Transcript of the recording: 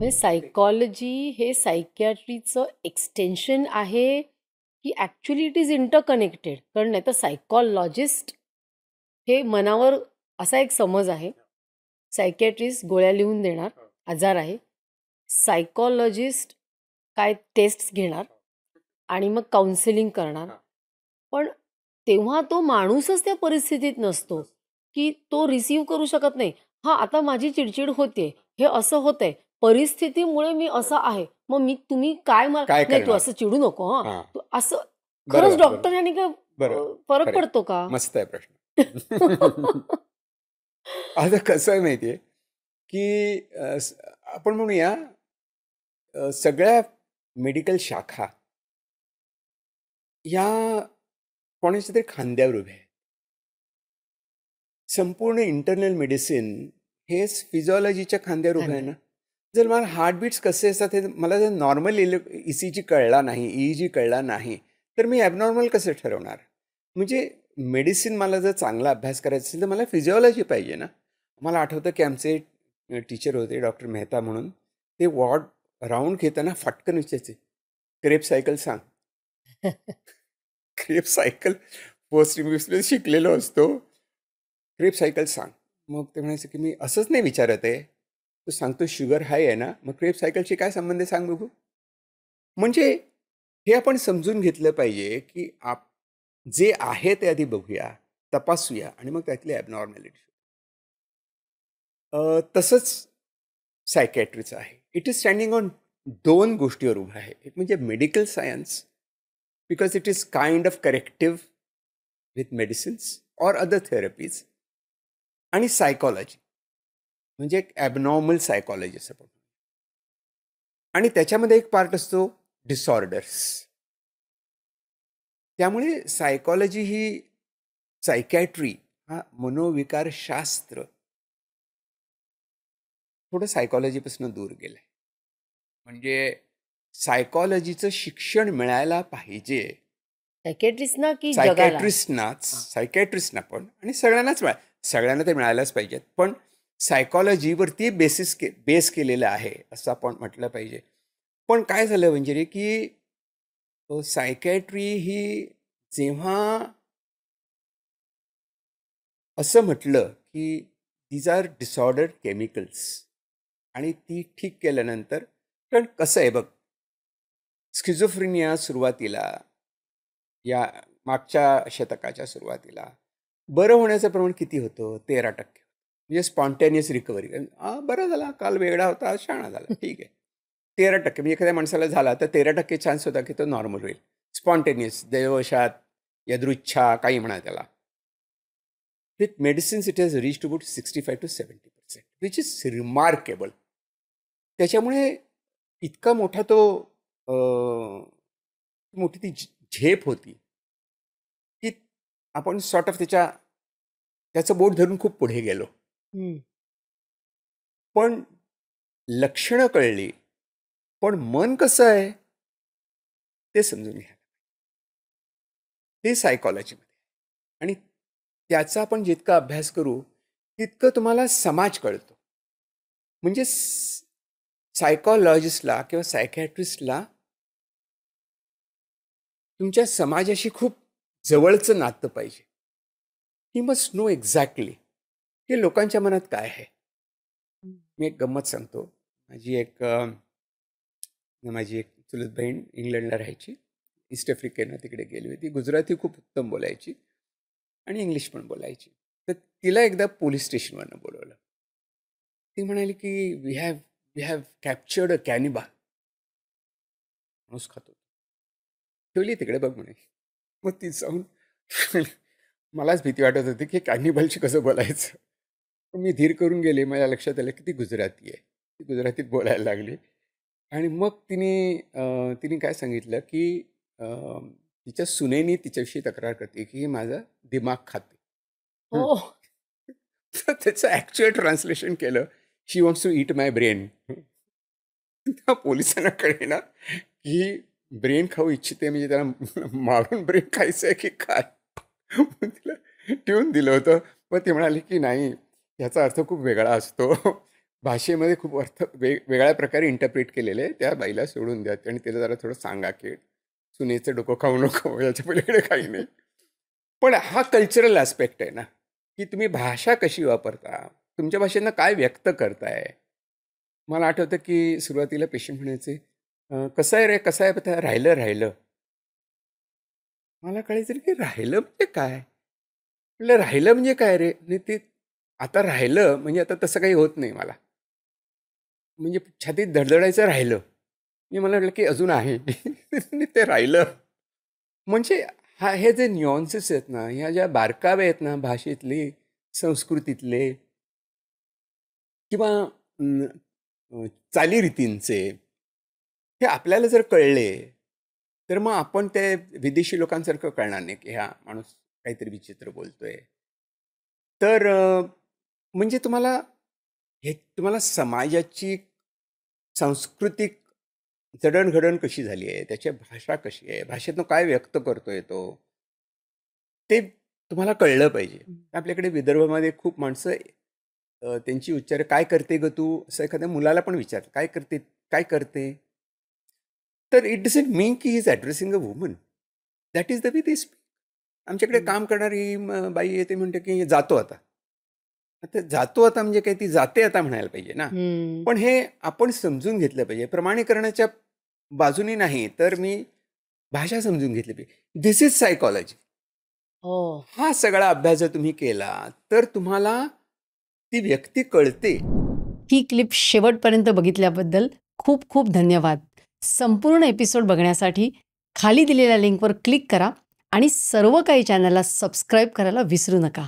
म्हणजे सायकॉलॉजी हे सायकियाट्रीचं एक्सटेन्शन आहे की ॲक्च्युअली इट इज इंटरकनेक्टेड? कारण नाही तर सायकॉलॉजिस्ट हे मनावर असा एक समज आहे. सायकियाट्रिस्ट गोळ्या लिहून देणार, आजार आहे. सायकॉलॉजिस्ट काय टेस्ट्स घेणार आणि मग काउन्सिलिंग करणार. पण तेव्हा तो माणूसच त्या परिस्थितीत नसतो की तो रिसीव्ह करू शकत नाही. हां, आता माझी चिडचिड होते, हे असं होतंय, परिस्थितीमुळे मी असं आहे. मग तुम्ही काय काय नाही तू करणार? असं चिडू नको हां. हां. तू असं खरंच बरोबर, बरोबर. डॉक्टर यांनी काय बरं. फरक खरं पडतो का? मस्त आहे प्रश्न. आता कसं आहे माहिती आहे, की आपण म्हणूया सगळ्या मेडिकल शाखा या कोणाच्या तरी खांद्यावर उभ्या आहेत. संपूर्ण इंटरनल मेडिसिन हेच फिजिओलॉजीच्या खांद्यावर उभं आहे ना. जर मला हार्टबीट्स कसे असतात हे मला जर नॉर्मल ECG कळला नाही, EEG कळला नाही, तर मी ॲबनॉर्मल कसं ठरवणार? म्हणजे मेडिसिन मला जर चांगला अभ्यास करायचा असेल तर मला फिजिओलॉजी पाहिजे ना. मला आठवतं की आमचे टीचर होते डॉक्टर मेहता म्हणून. ते वॉर्ड राउंड घेताना फटकन विचारायचे, क्रेप सायकल सांग. क्रेप सायकल पोस्ट इंग्लिशमध्ये शिकलेलो असतो. क्रेप सायकल सांग. मग ते म्हणायचं की मी असंच नाही विचारत आहे. तू सांगतो शुगर हाय आहे ना, मग क्रेप सायकलशी काय संबंध आहे सांग बघू. म्हणजे हे आपण समजून घेतलं पाहिजे की जे आहे ते आधी बघूया, तपासूया आणि मग त्यातली ॲबनॉर्मॅलिटी. तसंच सायकॅट्रीचं आहे. इट इज स्टँडिंग ऑन 2 गोष्टीवर उभं आहे. एक म्हणजे medical science, because it is kind of corrective with medicines or other therapies, आणि सायकॉलॉजी म्हणजे एक ॲबनॉर्मल सायकॉलॉजी असं आपण. आणि त्याच्यामध्ये एक पार्ट असतो डिसऑर्डर्स. त्यामुळे सायकॉलॉजी ही सायकॅट्री हा मनोविकारशास्त्र थोडं सायकॉलॉजीपासून दूर गेलं आहे. म्हणजे सायकॉलॉजीचं शिक्षण मिळायला पाहिजे सायकियाट्रिस्टना की जगाला? सायकॅट्रिस्टना पण, आणि सगळ्यांना ते मिळायलाच पाहिजेत. पण सायकॉलॉजीवरती बेस केलेलं आहे असं आपण म्हटलं पाहिजे. पण काय झालं म्हणजे की सायकॅट्री ही जेव्हा असं म्हटलं की दीज आर डिसऑर्डर्ड केमिकल्स आणि ती ठीक केल्यानंतर, कारण कसं आहे बघ, स्किझोफ्रेनिया सुरुवातीला या मागच्या शतकाच्या सुरुवातीला बरं होण्याचं प्रमाण किती होतं? 13%. म्हणजे स्पॉन्टेनियस रिकव्हरी. बरं झाला, काल वेगळा होता, आज शहाणा झाला, ठीक आहे. 13%. म्हणजे एखाद्या माणसाला झाला तर 13% चान्स होता की तो नॉर्मल होईल. स्पॉन्टेनियस, दैववशात, यदृच्छा, काही म्हणा त्याला. With medicines it has reached about 65 to 70%, which is remarkable. त्याच्यामुळे इतका मोठा तो मोठी ती झेप होती की आपण सॉर्ट ऑफ त्याचं बोट धरून खूप पुढे गेलो. पण लक्षणं कळली, पण मन कसं आहे ते समजून घ्या. ते सायकॉलॉजीमध्ये. आणि त्याचा आपण जितका अभ्यास करू तितकं तुम्हाला समाज कळतो. म्हणजे सायकॉलॉजिस्टला किंवा सायकॅट्रिस्टला तुमच्या समाजाशी खूप जवळचं नातं पाहिजे. ही मस्ट नो एक्झॅक्टली की लोकांच्या मनात काय आहे. मी एक गंमत सांगतो. माझी एक चुलत बहीण इंग्लंडला राहायची. ईस्ट आफ्रिकेनं तिकडे गेली होती. गुजराती खूप उत्तम बोलायची आणि इंग्लिश पण बोलायची. तर तिला एकदा पोलीस स्टेशनवरनं बोलवलं. ती म्हणाली की वी हॅव कॅप्चर्ड अ कॅनिबल. माणूस खातो. ठेवली तिकडे बघ म्हणे. मग ती जाऊन मलाच भीती वाटत होती की कॅनिबलशी कसं बोलायचं. मी धीर करून गेले. माझ्या लक्षात आलं की ती गुजराती आहे. ती गुजरातीत बोलायला लागली. आणि मग तिने काय सांगितलं की तिच्या सुनेनी तिच्याविषयी तक्रार करते की माझा दिमाग खाते. हो. तर त्याचं ॲक्च्युअल ट्रान्सलेशन केलं, she wants to eat my brain. त्या पोलिसांना कळेना की ब्रेन खाऊ इच्छिते, म्हणजे त्याला मारून ब्रेन खायचं आहे की काय. मग तिला ठेवून दिलं होतं. मग ती म्हणाली की नाही, ह्याचा अर्थ खूप वेगळा असतो. भाषेमध्ये खूप अर्थ वेगळ्या प्रकारे इंटरप्रिट केलेले आहे. त्या बाईला सोडून द्या आणि तिला जरा थोडं सांगा की सुनेचं डोकं खाऊ नको, याच्या पलीकडे काही नाही. पण हा कल्चरल ॲस्पेक्ट आहे ना, की तुम्ही भाषा कशी वापरता, तुमच्या भाषेनं काय व्यक्त करताय. मला आठवतं की सुरुवातीला पेशंट म्हणायचे, कसं आहे रे, कसं आहे बता, राहिलं राहिलं. मला कळायचं की राहिलं म्हणजे काय? म्हटलं राहिलं म्हणजे काय रे? नाही ते आता राहिलं म्हणजे आता तसं काही होत नाही मला. म्हणजे छातीत धडधडायचं राहिलं. मी मला वाटलं की अजून आहे. आणि ते राहिलं. म्हणजे हे जे न्यूअन्सेस आहेत ना, ह्या ज्या बारकावे आहेत ना भाषेतले, संस्कृतीतले किंवा अं, चालीरीतींचे, हे आपल्याला जर कळले, तर मग आपण ते विदेशी लोकांसारखं कळणार नाही, की हा माणूस काहीतरी विचित्र बोलतोय. तर म्हणजे तुम्हाला समाजाची सांस्कृतिक जडणघडण कशी झाली आहे, त्याची भाषा कशी आहे, भाषेतनं काय व्यक्त करतोय तो, ते तुम्हाला कळलं पाहिजे. आपल्याकडे विदर्भामध्ये खूप माणसं त्यांची उच्चार, "काय करते गं तू?" असं एखाद्या मुलाला पण विचारतात, "काय करते? काय करते?" तर इट डझंट मीन की he is addressing a woman. That is the way they speak. आमच्याकडे काम करणारी बाई येते म्हणते की जातो आता. आता जातो आता म्हणजे काय, ती जाते आता म्हणायला पाहिजे ना. हं. पण हे आपण समजून घेतलं पाहिजे. प्रमाणीकरणाच्या बाजूने नाही, तर मी भाषा समजून घेतली पाहिजे. This is psychology. हो. हा सगळा अभ्यास जर तुम्ही केला, तर तुम्हाला ती व्यक्ती कळते. ही क्लिप शेवटपर्यंत बघितल्याबद्दल खूप खूप धन्यवाद. संपूर्ण एपिसोड बघण्यासाठी खाली दिलेल्या लिंकवर क्लिक करा आणि सर्व काही चॅनलला सबस्क्राईब करायला विसरू नका.